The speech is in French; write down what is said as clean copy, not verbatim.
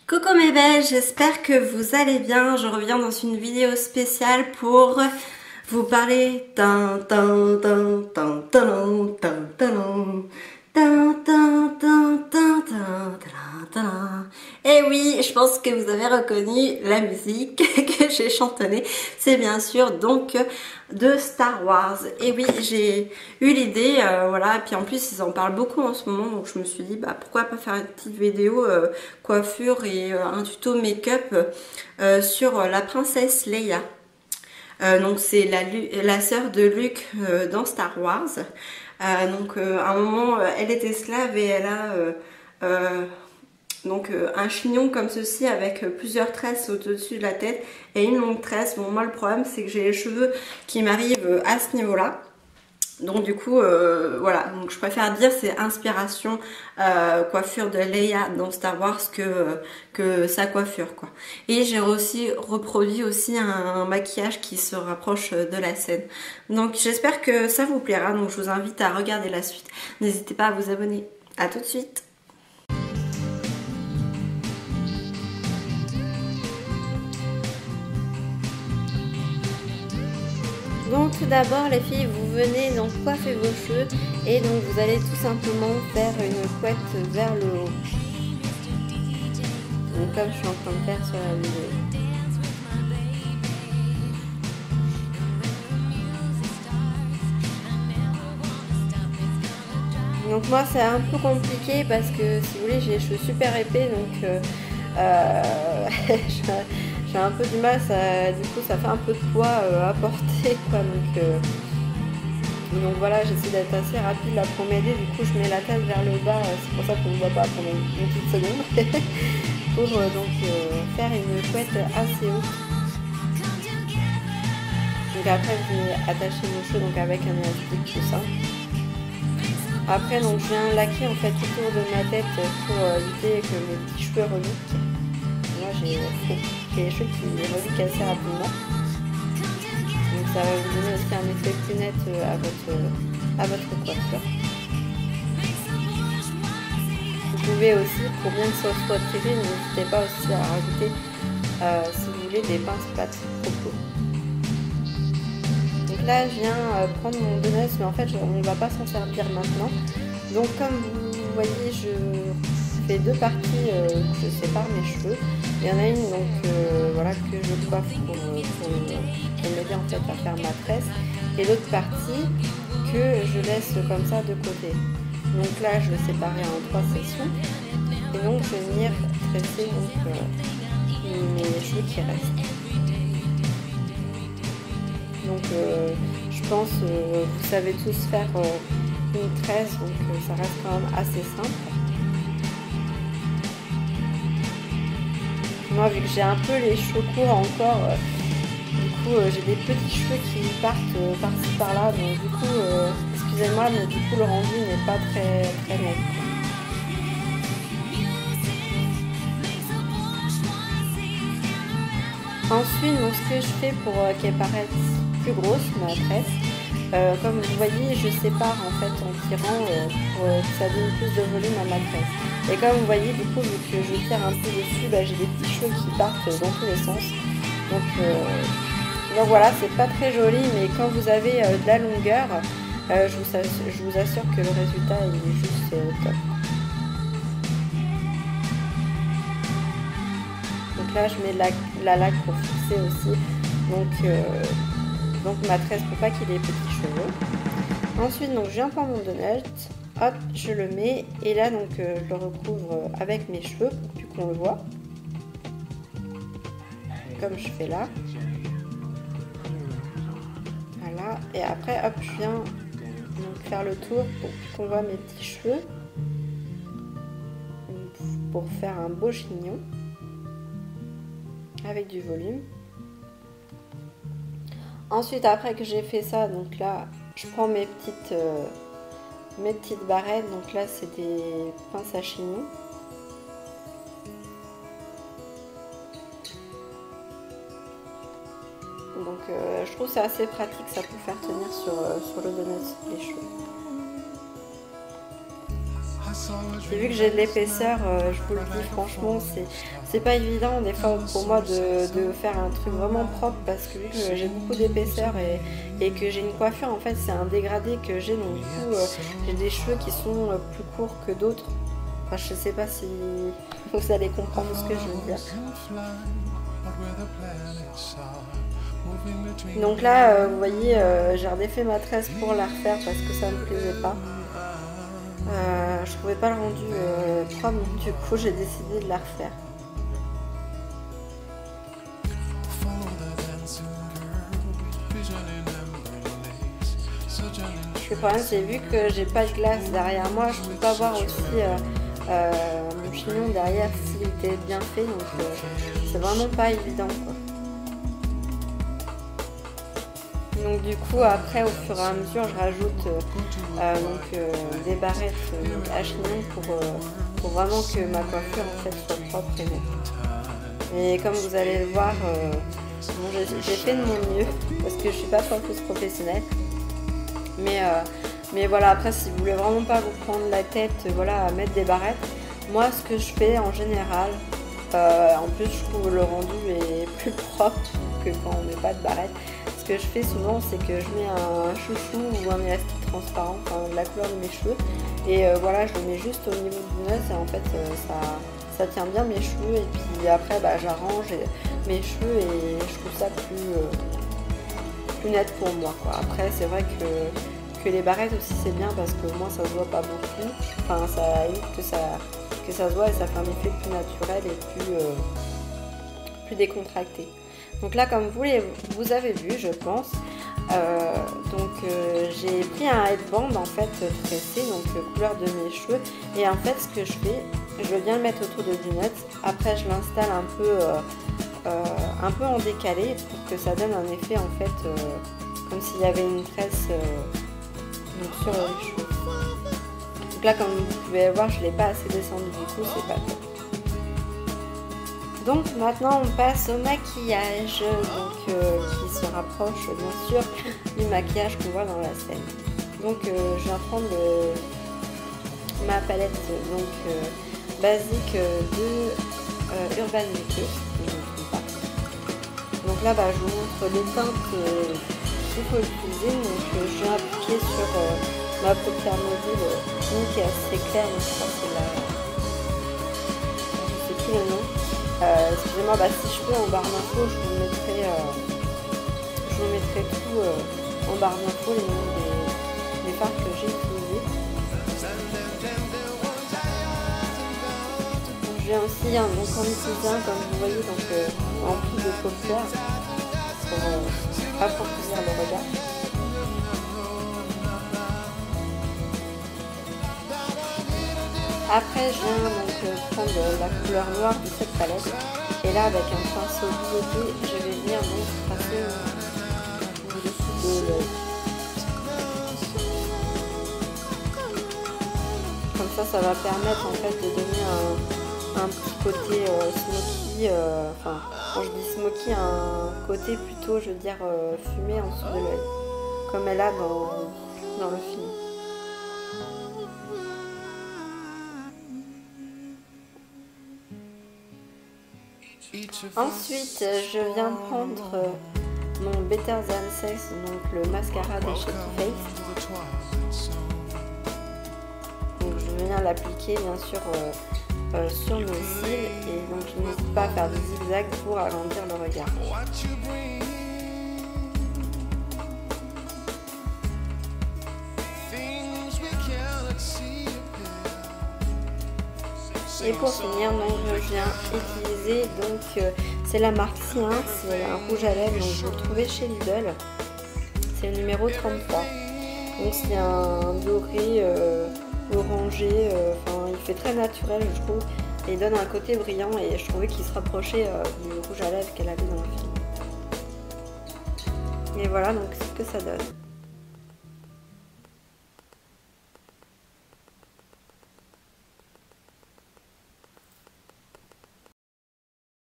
Coucou mes belles, j'espère que vous allez bien. Je reviens dans une vidéo spéciale pour vous parler et oui, je pense que vous avez reconnu la musique que j'ai chantonnée. C'est bien sûr donc de Star Wars. Et oui, j'ai eu l'idée, voilà. Et puis en plus, ils en parlent beaucoup en ce moment, donc je me suis dit, bah pourquoi pas faire une petite vidéo coiffure et un tuto make-up sur la princesse Leia. Donc c'est la sœur de Luke dans Star Wars. À un moment, elle est esclave et elle a donc un chignon comme ceci avec plusieurs tresses au-dessus de la tête et une longue tresse. Bon, moi le problème c'est que j'ai les cheveux qui m'arrivent à ce niveau-là. Donc du coup, voilà, donc je préfère dire c'est inspiration coiffure de Leia dans Star Wars que sa coiffure quoi. Et j'ai aussi reproduit aussi un maquillage qui se rapproche de la scène. Donc j'espère que ça vous plaira, donc je vous invite à regarder la suite. N'hésitez pas à vous abonner. À tout de suite. Donc tout d'abord les filles, vous venez donc coiffer vos cheveux et donc vous allez tout simplement faire une couette vers le haut. Donc comme je suis en train de faire sur la vidéo. Donc moi c'est un peu compliqué parce que si vous voulez j'ai les cheveux super épais donc j'ai un peu du mal, du coup ça fait un peu de poids à porter quoi, donc voilà, j'essaie d'être assez rapide là pour m'aider, du coup je mets la tête vers le bas, c'est pour ça qu'on ne voit pas pendant une petite seconde pour faire une couette assez haute. Donc après je vais attacher mon cheveu donc avec un élastique tout simple. Après donc je viens laquer en fait autour de ma tête pour éviter que mes petits cheveux reliquent. Moi j'ai les cheveux qui reliquent assez rapidement. Donc ça va vous donner aussi un effet plus net à votre coiffure. Vous pouvez aussi, pour bien que ça soit tiré, n'hésitez pas aussi à rajouter si vous voulez des pinces plates propos. Donc là je viens prendre mon donut, mais en fait on ne va pas s'en servir maintenant. Donc comme vous voyez, je fais deux parties où je sépare mes cheveux. Il y en a une donc voilà que je coiffe pour m'aider en fait à faire ma tresse, et l'autre partie que je laisse comme ça de côté. Donc là je vais séparer en 3 sections et donc je vais venir tresser mes cheveux qui restent. Donc je pense vous savez tous faire une tresse, donc ça reste quand même assez simple. Moi vu que j'ai un peu les cheveux courts encore, du coup j'ai des petits cheveux qui partent par-ci par-là, donc du coup excusez-moi, mais du coup le rendu n'est pas très net. Ensuite donc ce que je fais pour qu'elle paraisse plus grosse ma tresse, comme vous voyez je sépare en fait en tirant pour que ça donne plus de volume à ma tresse. Et comme vous voyez du coup vu que je tire un peu dessus, j'ai des petits cheveux qui partent dans tous les sens. Donc voilà, c'est pas très joli, mais quand vous avez de la longueur, je vous assure que le résultat est juste top. Donc là je mets la laque pour fixer aussi, donc ma tresse pour pas qu'il ait des petits cheveux. Ensuite donc je viens prendre mon donut, hop je le mets et là donc je le recouvre avec mes cheveux pour plus qu'on le voit, comme je fais là. Voilà, et après hop je viens donc faire le tour pour qu'on voit mes petits cheveux, pour faire un beau chignon avec du volume. Ensuite après que j'ai fait ça, donc là je prends mes petites barrettes, donc là c'est des pinces à chignon. Donc je trouve c'est assez pratique ça pour faire tenir sur le donut les cheveux. Et vu que j'ai de l'épaisseur, je vous le dis franchement, c'est pas évident des fois pour moi de faire un truc vraiment propre parce que vu que j'ai beaucoup d'épaisseur et que j'ai une coiffure, en fait c'est un dégradé que j'ai, donc du coup j'ai des cheveux qui sont plus courts que d'autres. Enfin, je sais pas si vous allez comprendre ce que je veux dire. Donc là, vous voyez, j'ai redéfait ma tresse pour la refaire parce que ça me plaisait pas. Je trouvais pas le rendu propre, donc du coup j'ai décidé de la refaire. Le problème c'est vu que j'ai pas de glace derrière moi, je peux pas voir aussi mon chignon derrière s'il était bien fait, donc c'est vraiment pas évident quoi. Donc du coup après au fur et à mesure je rajoute des barrettes à chignon pour vraiment que ma coiffure en fait soit propre et nette. Et comme vous allez le voir, bon, j'ai fait de mon mieux parce que je suis pas coiffeuse professionnelle. Mais voilà, après si vous voulez vraiment pas vous prendre la tête voilà, à mettre des barrettes, moi ce que je fais en général, en plus je trouve le rendu est plus propre que quand on met pas de barrettes. Ce que je fais souvent c'est que je mets un chouchou ou un élastique transparent, enfin de la couleur de mes cheveux, et voilà je le mets juste au niveau du nez et en fait ça tient bien mes cheveux, et puis après j'arrange mes cheveux et je trouve ça plus net pour moi quoi. Après c'est vrai que les barrettes aussi c'est bien parce que moi ça se voit pas beaucoup, enfin ça évite que ça se voit et ça fait un effet plus naturel et plus décontracté. Donc là comme vous avez vu je pense, j'ai pris un headband en fait tressé, donc couleur de mes cheveux, et en fait ce que je fais, je viens le mettre autour de lunettes, après je l'installe un peu en décalé pour que ça donne un effet en fait comme s'il y avait une tresse sur les cheveux. Donc là comme vous pouvez voir je ne l'ai pas assez descendu, du coup c'est pas top. Donc maintenant on passe au maquillage, qui se rapproche bien sûr du maquillage qu'on voit dans la scène. Donc je viens prendre ma palette basique de Urban Decay. Donc là je vous montre les teintes qu'il faut utiliser. Donc je viens appliquer sur ma paupière mobile qui est assez claire, donc je crois que c'est je sais plus le nom. Excusez-moi, si je peux en barre d'infos, je vous mettrai tout en barre d'infos, les noms des fards que j'ai utilisés. Je viens aussi en utiliser un, comme vous voyez, en plus de paupières pour approfondir le regard. Après je viens prendre la couleur noire de cette palette, et là avec un pinceau biseauté je vais venir tracer au dessous de l'œil. Comme ça va permettre en fait de donner un petit côté smoky, enfin quand je dis smoky, un côté plutôt je veux dire fumé en dessous de l'œil, comme elle a dans le film. Ensuite, je viens prendre mon Better Than Sex, donc le mascara de chez Too Faced. Donc je viens l'appliquer bien sûr sur mes cils, et donc je n'hésite pas à faire des zigzags pour agrandir le regard. Et pour finir, donc, je viens utiliser c'est la marque Cien, c'est un rouge à lèvres, donc je le trouvais chez Lidl. C'est le numéro 33. Donc c'est un doré orangé, il fait très naturel je trouve, et il donne un côté brillant, et je trouvais qu'il se rapprochait du rouge à lèvres qu'elle avait dans le film. Et voilà donc c'est ce que ça donne.